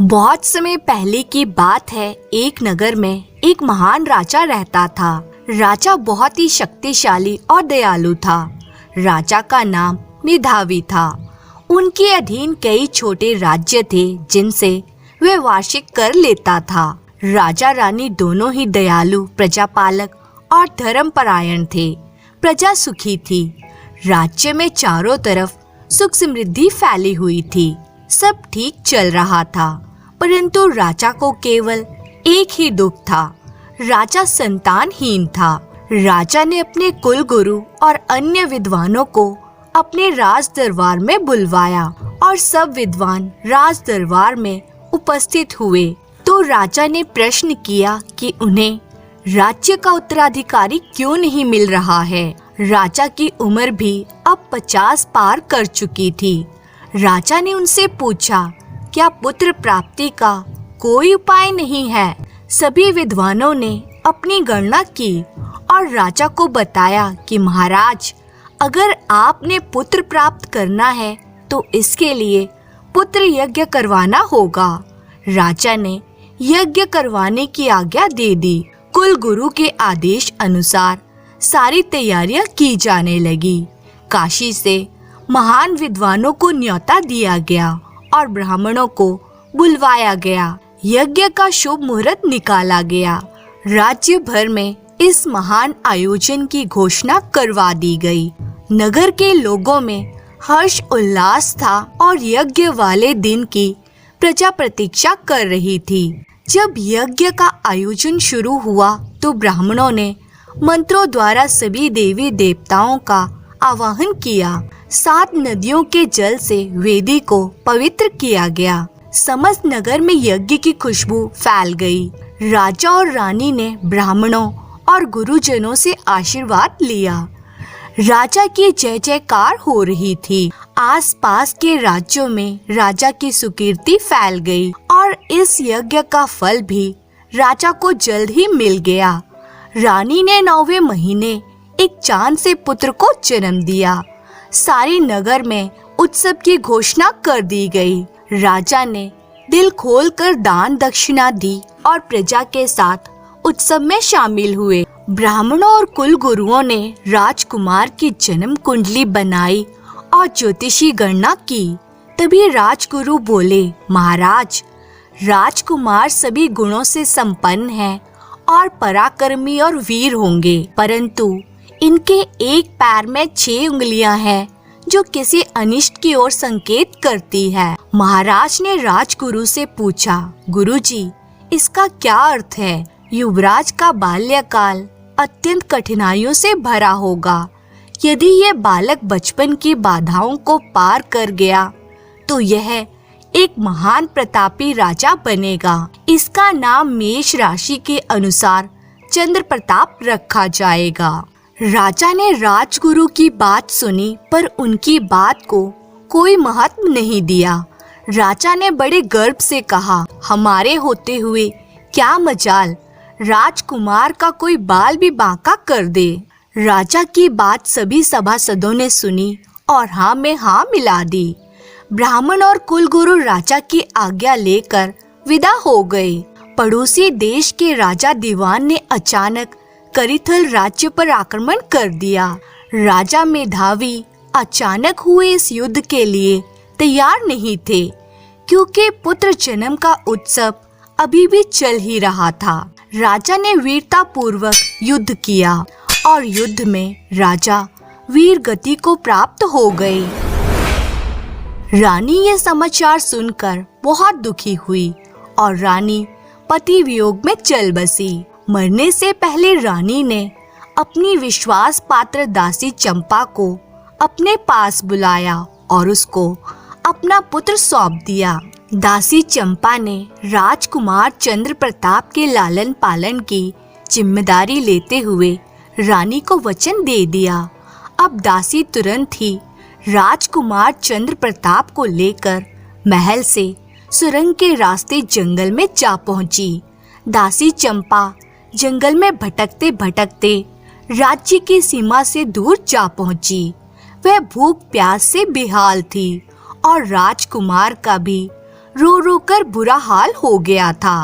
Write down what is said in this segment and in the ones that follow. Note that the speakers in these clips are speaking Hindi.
बहुत समय पहले की बात है। एक नगर में एक महान राजा रहता था। राजा बहुत ही शक्तिशाली और दयालु था। राजा का नाम मेधावी था। उनके अधीन कई छोटे राज्य थे जिनसे वह वार्षिक कर लेता था। राजा रानी दोनों ही दयालु, प्रजापालक और धर्मपरायण थे। प्रजा सुखी थी। राज्य में चारों तरफ सुख समृद्धि फैली हुई थी। सब ठीक चल रहा था, परंतु राजा को केवल एक ही दुख था। राजा संतानहीन था। राजा ने अपने कुल गुरु और अन्य विद्वानों को अपने राज दरबार में बुलवाया और सब विद्वान राज दरबार में उपस्थित हुए। तो राजा ने प्रश्न किया कि उन्हें राज्य का उत्तराधिकारी क्यों नहीं मिल रहा है। राजा की उम्र भी अब 50 पार कर चुकी थी। राजा ने उनसे पूछा, क्या पुत्र प्राप्ति का कोई उपाय नहीं है। सभी विद्वानों ने अपनी गणना की और राजा को बताया कि महाराज, अगर आपने पुत्र प्राप्त करना है तो इसके लिए पुत्र यज्ञ करवाना होगा। राजा ने यज्ञ करवाने की आज्ञा दे दी। कुल गुरु के आदेश अनुसार सारी तैयारियां की जाने लगी। काशी से महान विद्वानों को न्योता दिया गया और ब्राह्मणों को बुलवाया गया। यज्ञ का शुभ मुहूर्त निकाला गया। राज्य भर में इस महान आयोजन की घोषणा करवा दी गई। नगर के लोगों में हर्ष उल्लास था और यज्ञ वाले दिन की प्रजा प्रतीक्षा कर रही थी। जब यज्ञ का आयोजन शुरू हुआ तो ब्राह्मणों ने मंत्रों द्वारा सभी देवी देवताओं का आवाहन किया। 7 नदियों के जल से वेदी को पवित्र किया गया। समस्त नगर में यज्ञ की खुशबू फैल गई। राजा और रानी ने ब्राह्मणों और गुरुजनों से आशीर्वाद लिया। राजा की जय जयकार हो रही थी। आसपास के राज्यों में राजा की सुकीर्ति फैल गई और इस यज्ञ का फल भी राजा को जल्द ही मिल गया। रानी ने 9वें महीने एक चांद से पुत्र को जन्म दिया। सारे नगर में उत्सव की घोषणा कर दी गई। राजा ने दिल खोलकर दान दक्षिणा दी और प्रजा के साथ उत्सव में शामिल हुए। ब्राह्मणों और कुल गुरुओं ने राजकुमार की जन्म कुंडली बनाई और ज्योतिषी गणना की। तभी राजगुरु बोले, महाराज, राजकुमार सभी गुणों से संपन्न है और पराक्रमी और वीर होंगे, परंतु इनके एक पैर में 6 उंगलियां हैं जो किसी अनिष्ट की ओर संकेत करती है। महाराज ने राजगुरु से पूछा, गुरुजी, इसका क्या अर्थ है। युवराज का बाल्यकाल अत्यंत कठिनाइयों से भरा होगा। यदि ये बालक बचपन की बाधाओं को पार कर गया तो यह एक महान प्रतापी राजा बनेगा। इसका नाम मेष राशि के अनुसार चंद्र प्रताप रखा जाएगा। राजा ने राजगुरु की बात सुनी, पर उनकी बात को कोई महत्व नहीं दिया। राजा ने बड़े गर्व से कहा, हमारे होते हुए क्या मजाल, राजकुमार का कोई बाल भी बांका कर दे। राजा की बात सभी सभासदों ने सुनी और हाँ में हाँ मिला दी। ब्राह्मण और कुलगुरु राजा की आज्ञा लेकर विदा हो गए। पड़ोसी देश के राजा दीवान ने अचानक करिथल राज्य पर आक्रमण कर दिया। राजा मेधावी अचानक हुए इस युद्ध के लिए तैयार नहीं थे, क्योंकि पुत्र जन्म का उत्सव अभी भी चल ही रहा था। राजा ने वीरता पूर्वक युद्ध किया और युद्ध में राजा वीर गति को प्राप्त हो गए। रानी ये समाचार सुनकर बहुत दुखी हुई और रानी पति वियोग में चल बसी। मरने से पहले रानी ने अपनी विश्वास पात्र दासी चंपा को अपने पास बुलाया और उसको अपना पुत्र सौंप दिया। दासी चंपा ने राजकुमार चंद्र प्रताप के लालन पालन की जिम्मेदारी लेते हुए रानी को वचन दे दिया। अब दासी तुरंत ही राजकुमार चंद्र प्रताप को लेकर महल से सुरंग के रास्ते जंगल में जा पहुंची। दासी चंपा जंगल में भटकते भटकते राज्य की सीमा से दूर जा पहुंची। वह भूख प्यास से बेहाल थी और राजकुमार का भी रो रो कर बुरा हाल हो गया था।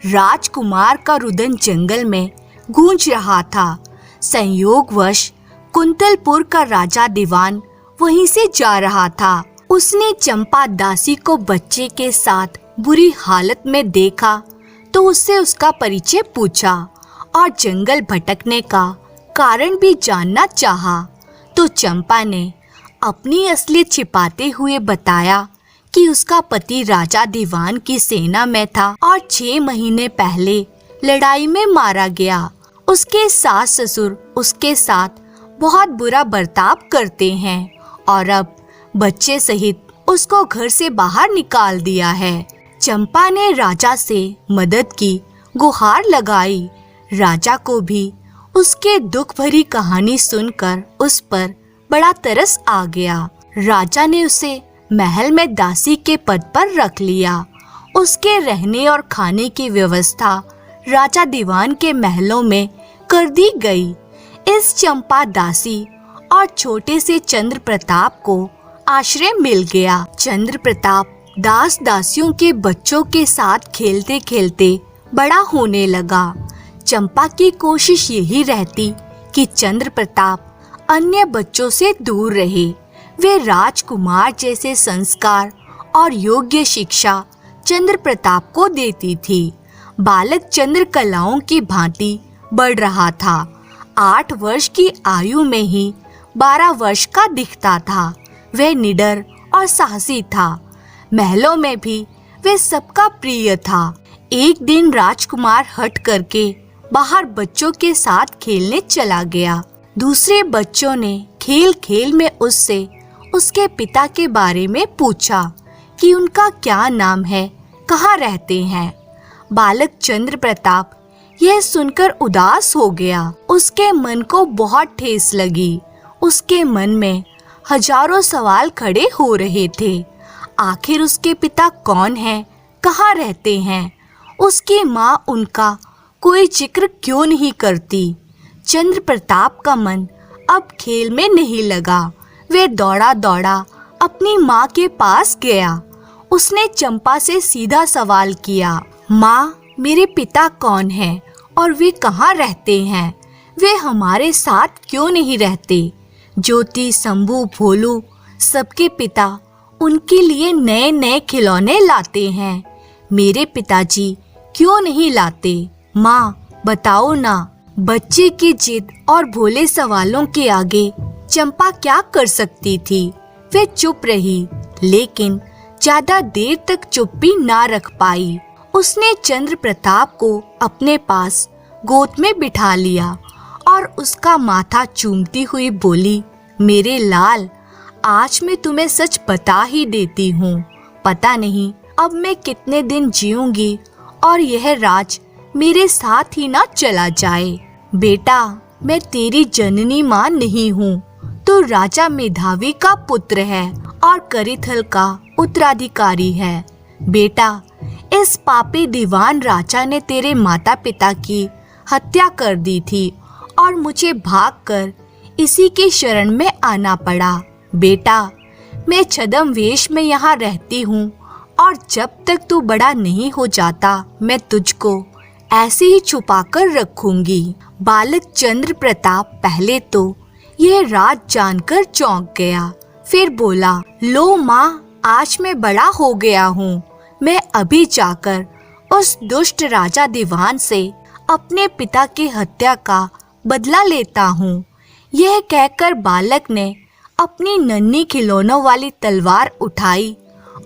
राजकुमार का रुदन जंगल में गूंज रहा था। संयोगवश कुंतलपुर का राजा दीवान वहीं से जा रहा था। उसने चंपा दासी को बच्चे के साथ बुरी हालत में देखा तो उससे उसका परिचय पूछा और जंगल भटकने का कारण भी जानना चाहा। तो चंपा ने अपनी असलियत छिपाते हुए बताया कि उसका पति राजा दीवान की सेना में था और 6 महीने पहले लड़ाई में मारा गया। उसके सास ससुर उसके साथ बहुत बुरा बर्ताव करते हैं और अब बच्चे सहित उसको घर से बाहर निकाल दिया है। चंपा ने राजा से मदद की गुहार लगाई। राजा को भी उसके दुख भरी कहानी सुनकर उस पर बड़ा तरस आ गया। राजा ने उसे महल में दासी के पद पर रख लिया। उसके रहने और खाने की व्यवस्था राजा दीवान के महलों में कर दी गई। इस चंपा दासी और छोटे से चंद्र प्रताप को आश्रय मिल गया। चंद्र प्रताप दास दासियों के बच्चों के साथ खेलते खेलते बड़ा होने लगा। चंपा की कोशिश यही रहती कि चंद्र प्रताप अन्य बच्चों से दूर रहे। वे राजकुमार जैसे संस्कार और योग्य शिक्षा चंद्र प्रताप को देती थी। बालक चंद्र कलाओं की भांति बढ़ रहा था। 8 वर्ष की आयु में ही 12 वर्ष का दिखता था। वह निडर और साहसी था। महलों में भी वह सबका प्रिय था। एक दिन राजकुमार हट करके बाहर बच्चों के साथ खेलने चला गया। दूसरे बच्चों ने खेल खेल में उससे उसके पिता के बारे में पूछा कि उनका क्या नाम है, कहाँ रहते हैं। बालक चंद्र प्रताप यह सुनकर उदास हो गया। उसके मन को बहुत ठेस लगी। उसके मन में हजारों सवाल खड़े हो रहे थे। आखिर उसके पिता कौन हैं, कहाँ रहते हैं? उसकी माँ उनका कोई जिक्र क्यों नहीं करती? चंद्र प्रताप का मन अब खेल में नहीं लगा। वह दौड़ा दौड़ा अपनी माँ के पास गया। उसने चंपा से सीधा सवाल किया, माँ, मेरे पिता कौन हैं और वे कहाँ रहते हैं? वे हमारे साथ क्यों नहीं रहते? ज्योति, शंभू, भोलू सबके पिता उनके लिए नए नए खिलौने लाते हैं। मेरे पिताजी क्यों नहीं लाते? माँ, बताओ ना। बच्चे की जिद और भोले सवालों के आगे चंपा क्या कर सकती थी? वे चुप रही, लेकिन ज्यादा देर तक चुप्पी ना रख पाई। उसने चंद्र प्रताप को अपने पास गोद में बिठा लिया और उसका माथा चूमती हुई बोली, मेरे लाल, आज मैं तुम्हें सच बता ही देती हूँ। पता नहीं अब मैं कितने दिन जीऊंगी और यह राज मेरे साथ ही ना चला जाए। बेटा, मैं तेरी जननी माँ नहीं हूँ, तो राजा मेधावी का पुत्र है और करिथल का उत्तराधिकारी है। बेटा, इस पापी दीवान राजा ने तेरे माता पिता की हत्या कर दी थी और मुझे भागकर इसी की शरण में आना पड़ा। बेटा, मैं छद्म वेश में यहाँ रहती हूँ और जब तक तू बड़ा नहीं हो जाता मैं तुझको ऐसे ही छुपा कर रखूंगी। बालक चंद्र प्रताप पहले तो यह राज जानकर चौंक गया, फिर बोला, लो माँ, आज मैं बड़ा हो गया हूँ। मैं अभी जाकर उस दुष्ट राजा दीवान से अपने पिता की हत्या का बदला लेता हूँ। यह कहकर बालक ने अपनी नन्ही खिलौनों वाली तलवार उठाई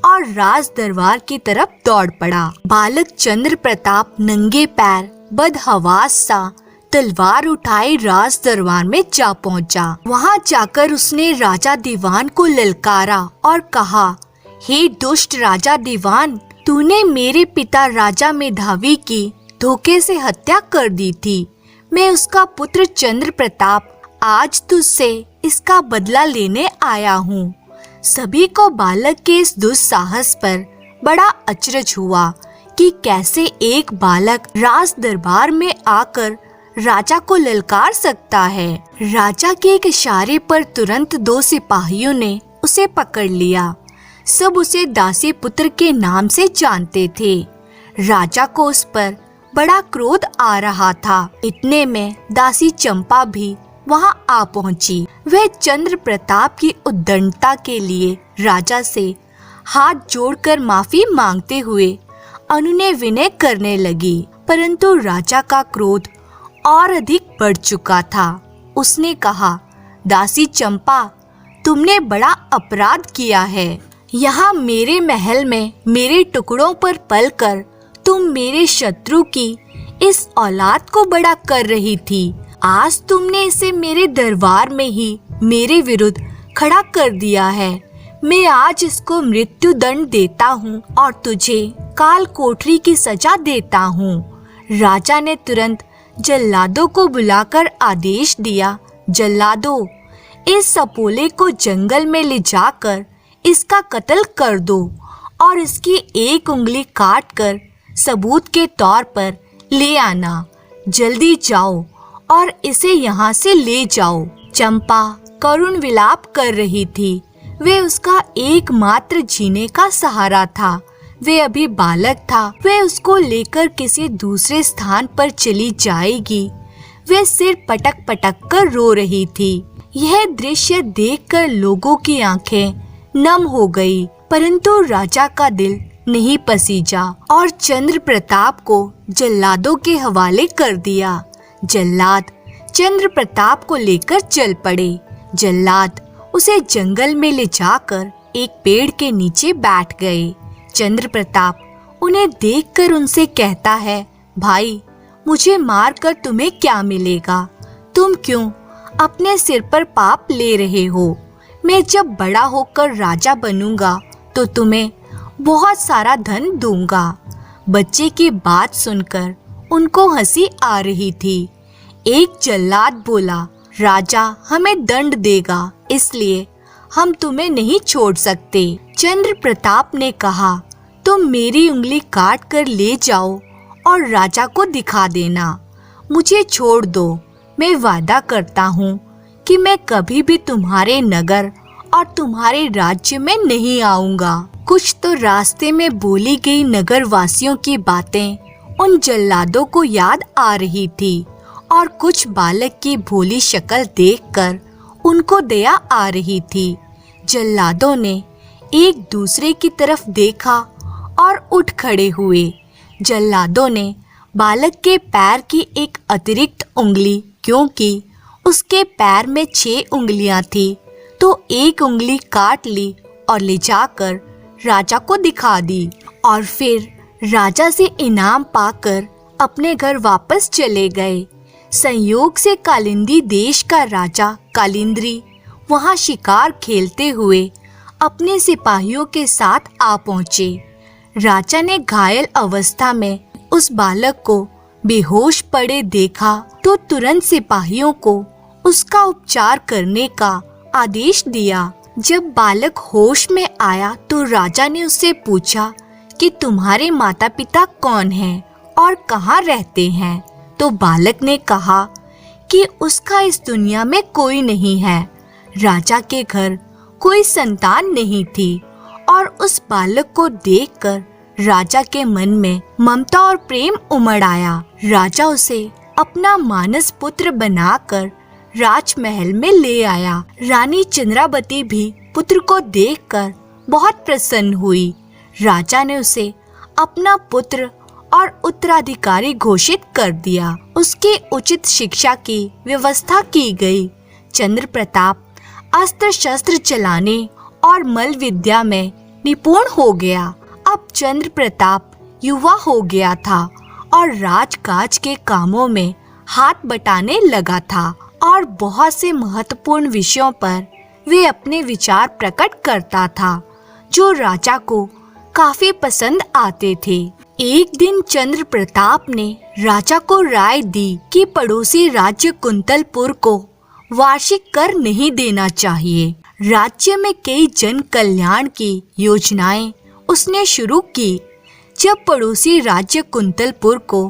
और राज दरबार की तरफ दौड़ पड़ा। बालक चंद्र प्रताप नंगे पैर बदहवास सा तलवार उठाए राज दरबार में जा पहुंचा। वहां जाकर उसने राजा दीवान को ललकारा और कहा, हे दुष्ट राजा दीवान, तूने मेरे पिता राजा मेधावी की धोखे से हत्या कर दी थी। मैं उसका पुत्र चंद्र प्रताप आज तुझसे इसका बदला लेने आया हूँ। सभी को बालक के इस दुस्साहस पर बड़ा अचरज हुआ कि कैसे एक बालक राज दरबार में आकर राजा को ललकार सकता है। राजा के एक इशारे पर तुरंत 2 सिपाहियों ने उसे पकड़ लिया। सब उसे दासी पुत्र के नाम से जानते थे। राजा को उस पर बड़ा क्रोध आ रहा था। इतने में दासी चंपा भी वहां आ पहुंची। वह चंद्र प्रताप की उद्दंडता के लिए राजा से हाथ जोड़कर माफी मांगते हुए अनुनय विनय करने लगी, परंतु राजा का क्रोध और अधिक बढ़ चुका था। उसने कहा, दासी चंपा, तुमने बड़ा अपराध किया है। यहाँ मेरे महल में मेरे टुकड़ों पर पलकर तुम मेरे शत्रु की इस औलाद को बड़ा कर रही थी। आज तुमने इसे मेरे दरबार में ही मेरे विरुद्ध खड़ा कर दिया है। मैं आज इसको मृत्यु दंड देता हूँ और तुझे काल कोठरी की सजा देता हूँ। राजा ने तुरंत जल्लादों को बुलाकर आदेश दिया, जल्लादों, इस सपोले को जंगल में ले जाकर इसका कत्ल कर दो और इसकी एक उंगली काट कर सबूत के तौर पर ले आना। जल्दी जाओ और इसे यहाँ से ले जाओ। चंपा करुण विलाप कर रही थी। वे उसका एकमात्र जीने का सहारा था। वे अभी बालक था। वे उसको लेकर किसी दूसरे स्थान पर चली जाएगी। वे सिर पटक पटक कर रो रही थी। यह दृश्य देखकर लोगों की आंखें नम हो गई, परंतु राजा का दिल नहीं पसीजा और चंद्र प्रताप को जल्लादों के हवाले कर दिया। जल्लाद चंद्र प्रताप को लेकर चल पड़े। जल्लाद उसे जंगल में ले जाकर एक पेड़ के नीचे बैठ गए। चंद्र प्रताप उन्हें देखकर उनसे कहता है, भाई, मुझे मारकर तुम्हें क्या मिलेगा? तुम क्यों अपने सिर पर पाप ले रहे हो? मैं जब बड़ा होकर राजा बनूंगा तो तुम्हें बहुत सारा धन दूंगा। बच्चे की बात सुनकर उनको हंसी आ रही थी। एक जल्लाद बोला, राजा हमें दंड देगा, इसलिए हम तुम्हें नहीं छोड़ सकते। चंद्र प्रताप ने कहा, तुम मेरी उंगली काट कर ले जाओ और राजा को दिखा देना। मुझे छोड़ दो। मैं वादा करता हूँ कि मैं कभी भी तुम्हारे नगर और तुम्हारे राज्य में नहीं आऊंगा। कुछ तो रास्ते में बोली गई नगर वासियों की बातें उन जल्लादों को याद आ रही थी और कुछ बालक की भोली शक्ल देखकर उनको दया आ रही थी। जल्लादों ने एक दूसरे की तरफ देखा और उठ खड़े हुए। जल्लादों ने बालक के पैर की एक अतिरिक्त उंगली, क्योंकि उसके पैर में 6 उंगलियां थी, तो एक उंगली काट ली और ले जाकर राजा को दिखा दी और फिर राजा से इनाम पाकर अपने घर वापस चले गए। संयोग से कालिंदी देश का राजा कालिंद्री वहां शिकार खेलते हुए अपने सिपाहियों के साथ आ पहुंचे। राजा ने घायल अवस्था में उस बालक को बेहोश पड़े देखा तो तुरंत सिपाहियों को उसका उपचार करने का आदेश दिया। जब बालक होश में आया तो राजा ने उससे पूछा कि तुम्हारे माता पिता कौन हैं और कहाँ रहते हैं? तो बालक ने कहा कि उसका इस दुनिया में कोई नहीं है। राजा के घर कोई संतान नहीं थी और उस बालक को देखकर राजा के मन में ममता और प्रेम उमड़ आया। राजा उसे अपना मानस पुत्र बनाकर राजमहल में ले आया। रानी चंद्रावती भी पुत्र को देखकर बहुत प्रसन्न हुई। राजा ने उसे अपना पुत्र और उत्तराधिकारी घोषित कर दिया। उसके उचित शिक्षा की व्यवस्था की गई। चंद्र प्रताप अस्त्र शस्त्र चलाने और मल विद्या में निपुण हो गया। अब चंद्र प्रताप युवा हो गया था और राजकाज के कामों में हाथ बटाने लगा था और बहुत से महत्वपूर्ण विषयों पर वे अपने विचार प्रकट करता था, जो राजा को काफी पसंद आते थे। एक दिन चंद्र प्रताप ने राजा को राय दी कि पड़ोसी राज्य कुंतलपुर को वार्षिक कर नहीं देना चाहिए। राज्य में कई जन कल्याण की योजनाएं उसने शुरू की। जब पड़ोसी राज्य कुंतलपुर को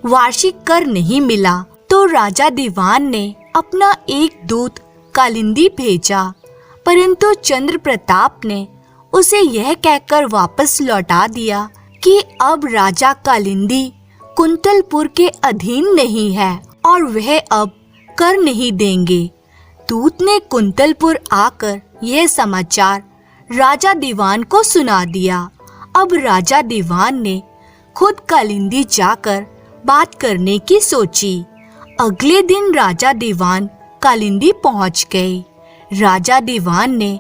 वार्षिक कर नहीं मिला तो राजा दीवान ने अपना एक दूत कालिंदी भेजा, परंतु चंद्र प्रताप ने उसे यह कहकर वापस लौटा दिया कि अब राजा कालिंदी कुंतलपुर के अधीन नहीं है और वह अब कर नहीं देंगे। दूत ने कुंतलपुर आकर यह समाचार राजा दीवान को सुना दिया। अब राजा दीवान ने खुद कालिंदी जाकर बात करने की सोची। अगले दिन राजा दीवान कालिंदी पहुंच गए। राजा दीवान ने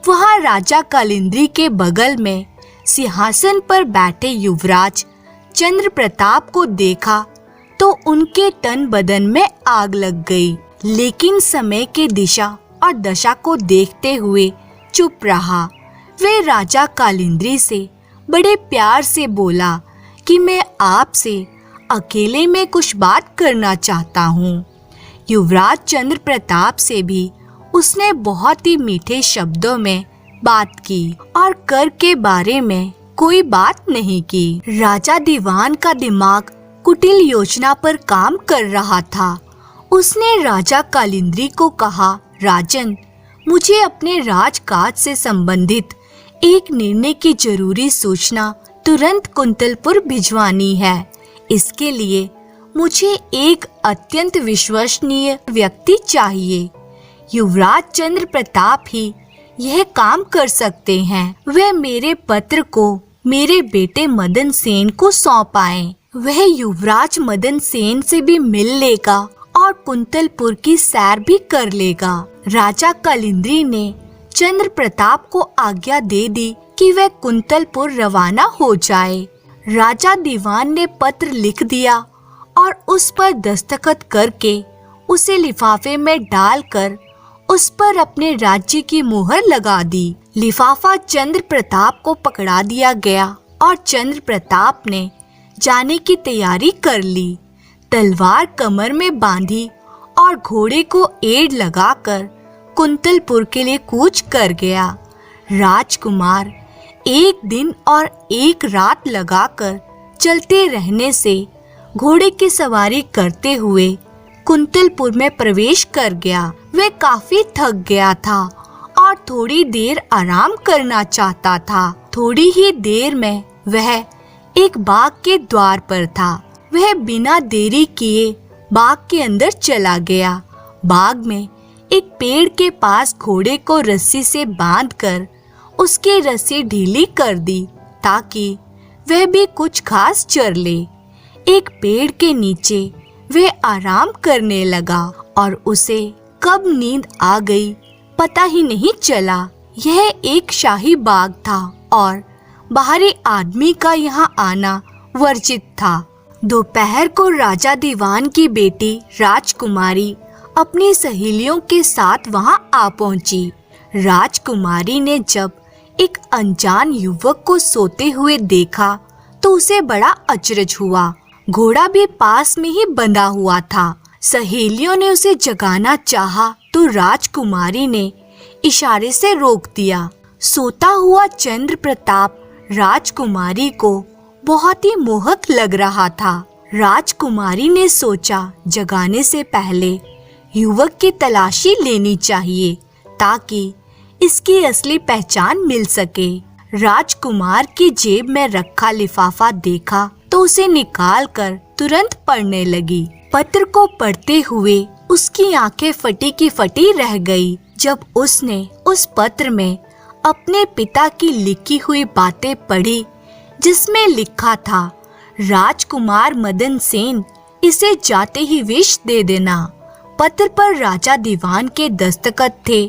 वहां राजा कालिंदी के बगल में सिंहासन पर बैठे युवराज चंद्र प्रताप को देखा तो उनके तन बदन में आग लग गई, लेकिन समय के दिशा और दशा को देखते हुए चुप रहा। वे राजा कालिंदी से बड़े प्यार से बोला कि मैं आपसे अकेले में कुछ बात करना चाहता हूँ। युवराज चंद्र प्रताप से भी उसने बहुत ही मीठे शब्दों में बात की और कर के बारे में कोई बात नहीं की। राजा दीवान का दिमाग कुटिल योजना पर काम कर रहा था। उसने राजा कालिंदी को कहा, राजन, मुझे अपने राजकाज से संबंधित एक निर्णय की जरूरी सूचना तुरंत कुंतलपुर भिजवानी है। इसके लिए मुझे एक अत्यंत विश्वसनीय व्यक्ति चाहिए। युवराज चंद्र प्रताप ही यह काम कर सकते हैं। वे मेरे पत्र को मेरे बेटे मदन सेन को सौंप आए। वह युवराज मदन सेन से भी मिल लेगा और कुंतलपुर की सैर भी कर लेगा। राजा कालिंदी ने चंद्र प्रताप को आज्ञा दे दी कि वह कुंतलपुर रवाना हो जाए। राजा दीवान ने पत्र लिख दिया और उस पर दस्तखत करके उसे लिफाफे में डालकर उस पर अपने राज्य की मुहर लगा दी। लिफाफा चंद्र प्रताप को पकड़ा दिया गया और चंद्र प्रताप ने जाने की तैयारी कर ली। तलवार कमर में बांधी और घोड़े को एड़ लगाकर कुंतलपुर के लिए कूच कर गया। राजकुमार एक दिन और एक रात लगाकर चलते रहने से घोड़े की सवारी करते हुए कुंतलपुर में प्रवेश कर गया। वह काफी थक गया था और थोड़ी देर आराम करना चाहता था। थोड़ी ही देर में वह एक बाग के द्वार पर था। वह बिना देरी किए बाग के अंदर चला गया। बाग में एक पेड़ के पास घोड़े को रस्सी से बांधकर उसकी रस्सी ढीली कर दी ताकि वह भी कुछ घास चर ले। एक पेड़ के नीचे वह आराम करने लगा और उसे कब नींद आ गई पता ही नहीं चला। यह एक शाही बाग था और बाहरी आदमी का यहाँ आना वर्जित था। दोपहर को राजा दीवान की बेटी राजकुमारी अपनी सहेलियों के साथ वहां आ पहुंची। राजकुमारी ने जब एक अनजान युवक को सोते हुए देखा तो उसे बड़ा अचरज हुआ। घोड़ा भी पास में ही बंधा हुआ था। सहेलियों ने उसे जगाना चाहा तो राजकुमारी ने इशारे से रोक दिया। सोता हुआ चंद्र प्रताप राजकुमारी को बहुत ही मोहक लग रहा था। राजकुमारी ने सोचा जगाने से पहले युवक की तलाशी लेनी चाहिए ताकि इसकी असली पहचान मिल सके। राजकुमार की जेब में रखा लिफाफा देखा तो उसे निकालकर तुरंत पढ़ने लगी। पत्र को पढ़ते हुए उसकी आंखें फटी की फटी रह गई जब उसने उस पत्र में अपने पिता की लिखी हुई बातें पढ़ी, जिसमें लिखा था, राजकुमार मदन सेन, इसे जाते ही विष दे देना। पत्र पर राजा दीवान के दस्तखत थे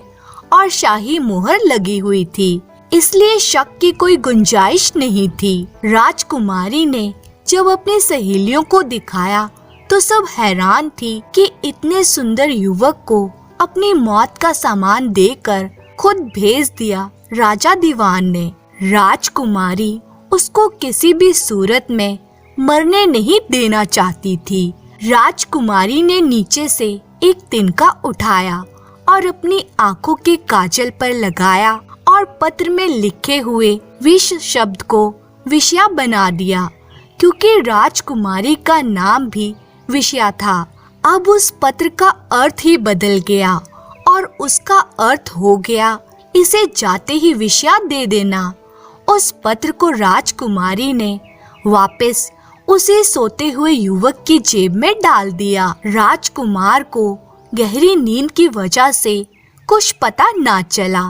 और शाही मुहर लगी हुई थी, इसलिए शक की कोई गुंजाइश नहीं थी। राजकुमारी ने जब अपनी सहेलियों को दिखाया तो सब हैरान थी कि इतने सुंदर युवक को अपनी मौत का सामान देकर खुद भेज दिया राजा दीवान ने। राजकुमारी उसको किसी भी सूरत में मरने नहीं देना चाहती थी। राजकुमारी ने नीचे से एक तिनका उठाया और अपनी आंखों के काजल पर लगाया और पत्र में लिखे हुए विष शब्द को विषया बना दिया, क्योंकि राजकुमारी का नाम भी विषया था। अब उस पत्र का अर्थ ही बदल गया और उसका अर्थ हो गया इसे जाते ही विषया दे देना। उस पत्र को राजकुमारी ने वापस उसे सोते हुए युवक की जेब में डाल दिया। राजकुमार को गहरी नींद की वजह से कुछ पता ना चला।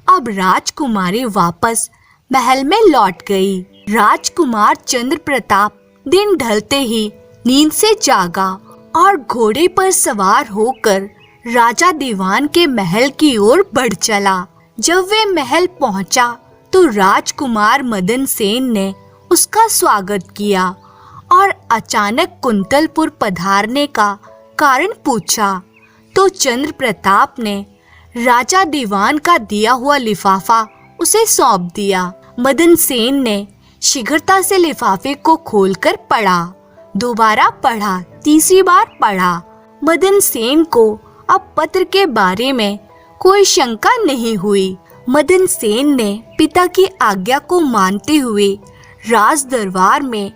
अब राजकुमारी वापस महल में लौट गई। राजकुमार चंद्र प्रताप दिन ढलते ही नींद से जागा और घोड़े पर सवार होकर राजा दीवान के महल की ओर बढ़ चला। जब वे महल पहुंचा तो राजकुमार मदन सेन ने उसका स्वागत किया और अचानक कुंतलपुर पधारने का कारण पूछा तो चंद्र प्रताप ने राजा दीवान का दिया हुआ लिफाफा उसे सौंप दिया। मदन सेन ने शीघ्रता से लिफाफे को खोलकर पढ़ा, दोबारा पढ़ा, तीसरी बार पढ़ा। मदन सेन को अब पत्र के बारे में कोई शंका नहीं हुई। मदन सेन ने पिता की आज्ञा को मानते हुए राज दरबार में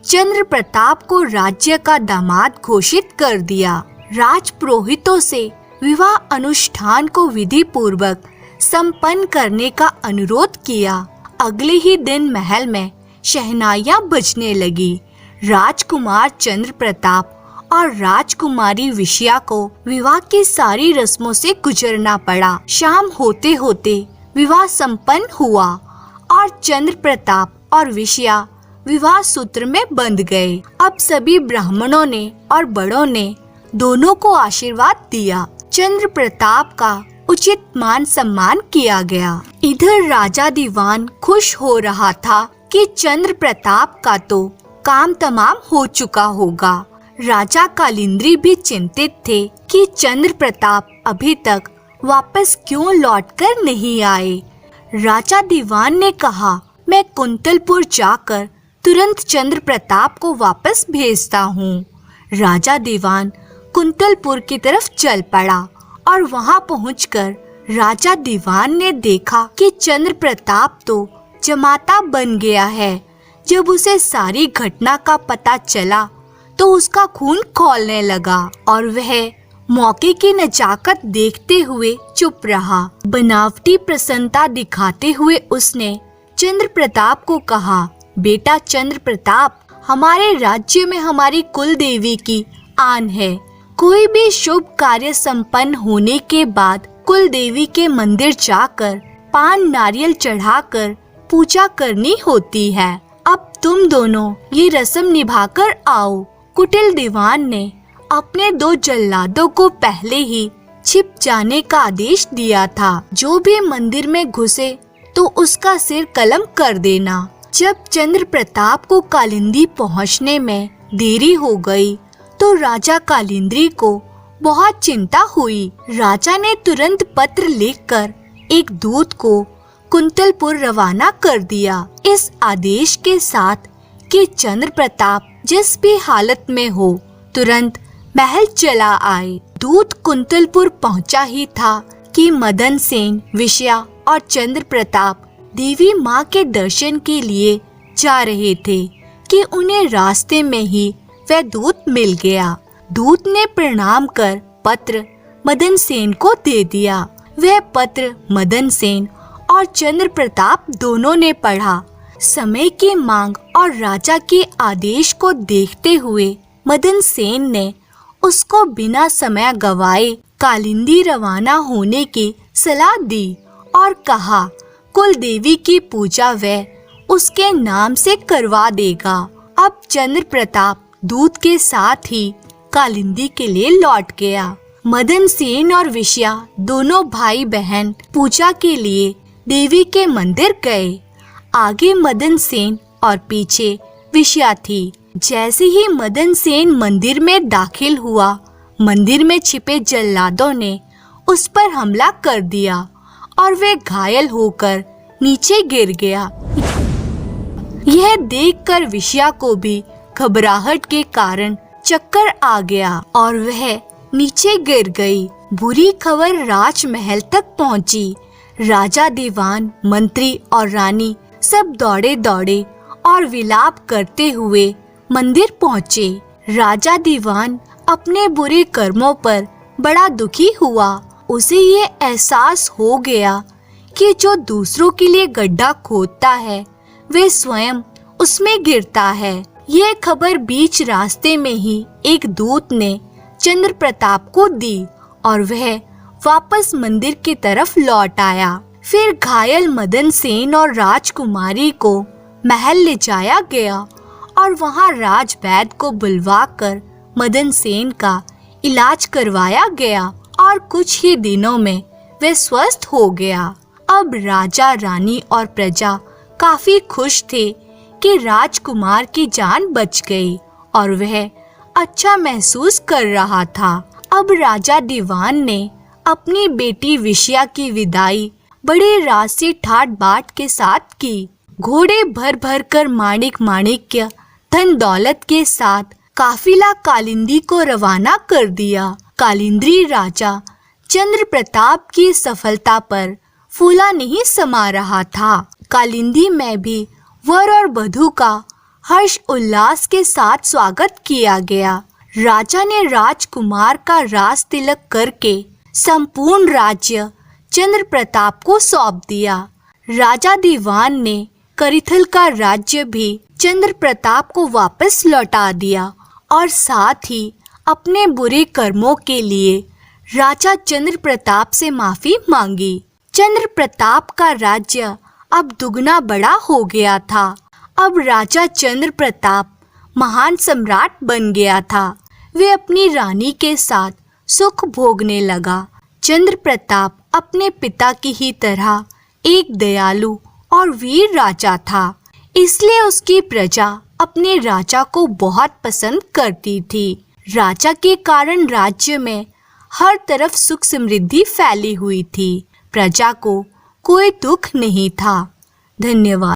चंद्र प्रताप को राज्य का दामाद घोषित कर दिया। राजपुरोहितों से विवाह अनुष्ठान को विधि पूर्वक संपन्न करने का अनुरोध किया। अगले ही दिन महल में शहनाइयां बजने लगी। राजकुमार चंद्र प्रताप और राजकुमारी विषया को विवाह की सारी रस्मों से गुजरना पड़ा। शाम होते होते विवाह संपन्न हुआ और चंद्र प्रताप और विषया विवाह सूत्र में बंध गए। अब सभी ब्राह्मणों ने और बड़ों ने दोनों को आशीर्वाद दिया। चंद्र प्रताप का उचित मान सम्मान किया गया। इधर राजा दीवान खुश हो रहा था कि चंद्र प्रताप का तो काम तमाम हो चुका होगा। राजा कालिंद्री भी चिंतित थे कि चंद्र प्रताप अभी तक वापस क्यों लौटकर नहीं आए। राजा दीवान ने कहा, मैं कुंतलपुर जाकर तुरंत चंद्र प्रताप को वापस भेजता हूँ। राजा दीवान कुंतलपुर की तरफ चल पड़ा और वहां पहुंचकर राजा दीवान ने देखा कि चंद्र प्रताप तो जमाता बन गया है। जब उसे सारी घटना का पता चला तो उसका खून खौलने लगा और वह मौके की नजाकत देखते हुए चुप रहा। बनावटी प्रसन्नता दिखाते हुए उसने चंद्र प्रताप को कहा, बेटा चंद्र प्रताप, हमारे राज्य में हमारी कुल देवी की आन है। कोई भी शुभ कार्य संपन्न होने के बाद कुल देवी के मंदिर जाकर पान नारियल चढ़ाकर पूजा करनी होती है। अब तुम दोनों ये रस्म निभाकर आओ। कुटिल दीवान ने अपने 2 जल्लादों को पहले ही छिप जाने का आदेश दिया था। जो भी मंदिर में घुसे तो उसका सिर कलम कर देना। जब चंद्र प्रताप को कालिंदी पहुंचने में देरी हो गई तो राजा कालिंद्री को बहुत चिंता हुई। राजा ने तुरंत पत्र लिखकर एक दूत को कुंतलपुर रवाना कर दिया, इस आदेश के साथ कि चंद्र प्रताप जिस भी हालत में हो तुरंत महल चला आए। दूत कुंतलपुर पहुंचा ही था कि मदन सेन, विषया और चंद्र प्रताप देवी माँ के दर्शन के लिए जा रहे थे कि उन्हें रास्ते में ही वह दूत मिल गया। दूत ने प्रणाम कर पत्र मदन सेन को दे दिया। वह पत्र मदन सेन और चंद्र प्रताप दोनों ने पढ़ा। समय की मांग और राजा के आदेश को देखते हुए मदन सेन ने उसको बिना समय गवाए कालिंदी रवाना होने की सलाह दी और कहा, कुल देवी की पूजा वह उसके नाम से करवा देगा। अब चंद्र प्रताप दूत के साथ ही कालिंदी के लिए लौट गया। मदन सेन और विषया दोनों भाई बहन पूजा के लिए देवी के मंदिर गए। आगे मदन सेन और पीछे विषया थी। जैसे ही मदन सेन मंदिर में दाखिल हुआ, मंदिर में छिपे जल्लादों ने उस पर हमला कर दिया और वे घायल होकर नीचे गिर गया। यह देखकर विषया को भी घबराहट के कारण चक्कर आ गया और वह नीचे गिर गई। बुरी खबर राजमहल तक पहुंची। राजा दीवान, मंत्री और रानी सब दौड़े दौड़े और विलाप करते हुए मंदिर पहुंचे। राजा दीवान अपने बुरे कर्मों पर बड़ा दुखी हुआ। उसे ये एहसास हो गया कि जो दूसरों के लिए गड्ढा खोदता है वे स्वयं उसमें गिरता है। यह खबर बीच रास्ते में ही एक दूत ने चंद्र प्रताप को दी और वह वापस मंदिर की तरफ लौट आया। फिर घायल मदन सेन और राजकुमारी को महल ले जाया गया और वहां राज वैद्य को बुलवाकर मदन सेन का इलाज करवाया गया और कुछ ही दिनों में वह स्वस्थ हो गया। अब राजा, रानी और प्रजा काफी खुश थे कि राजकुमार की जान बच गई और वह अच्छा महसूस कर रहा था। अब राजा दीवान ने अपनी बेटी विषया की विदाई बड़े राज से ठाट बाट के साथ की। घोड़े भर भर कर माणिक माणिक्य धन दौलत के साथ काफिला कालिंदी को रवाना कर दिया। कालिंदी राजा चंद्र प्रताप की सफलता पर फूला नहीं समा रहा था। कालिंदी में भी वर और वधू का हर्ष उल्लास के साथ स्वागत किया गया। राजा ने राजकुमार का राज तिलक करके संपूर्ण राज्य चंद्र प्रताप को सौंप दिया। राजा दीवान ने करिथल का राज्य भी चंद्र प्रताप को वापस लौटा दिया और साथ ही अपने बुरे कर्मों के लिए राजा चंद्र प्रताप से माफी मांगी। चंद्र प्रताप का राज्य अब दुगना बड़ा हो गया था। अब राजा चंद्र प्रताप महान सम्राट बन गया था। वे अपनी रानी के साथ सुख भोगने लगा। चंद्र प्रताप अपने पिता की ही तरह एक दयालु और वीर राजा था, इसलिए उसकी प्रजा अपने राजा को बहुत पसंद करती थी। राजा के कारण राज्य में हर तरफ सुख समृद्धि फैली हुई थी। प्रजा को कोई दुख नहीं था। धन्यवाद।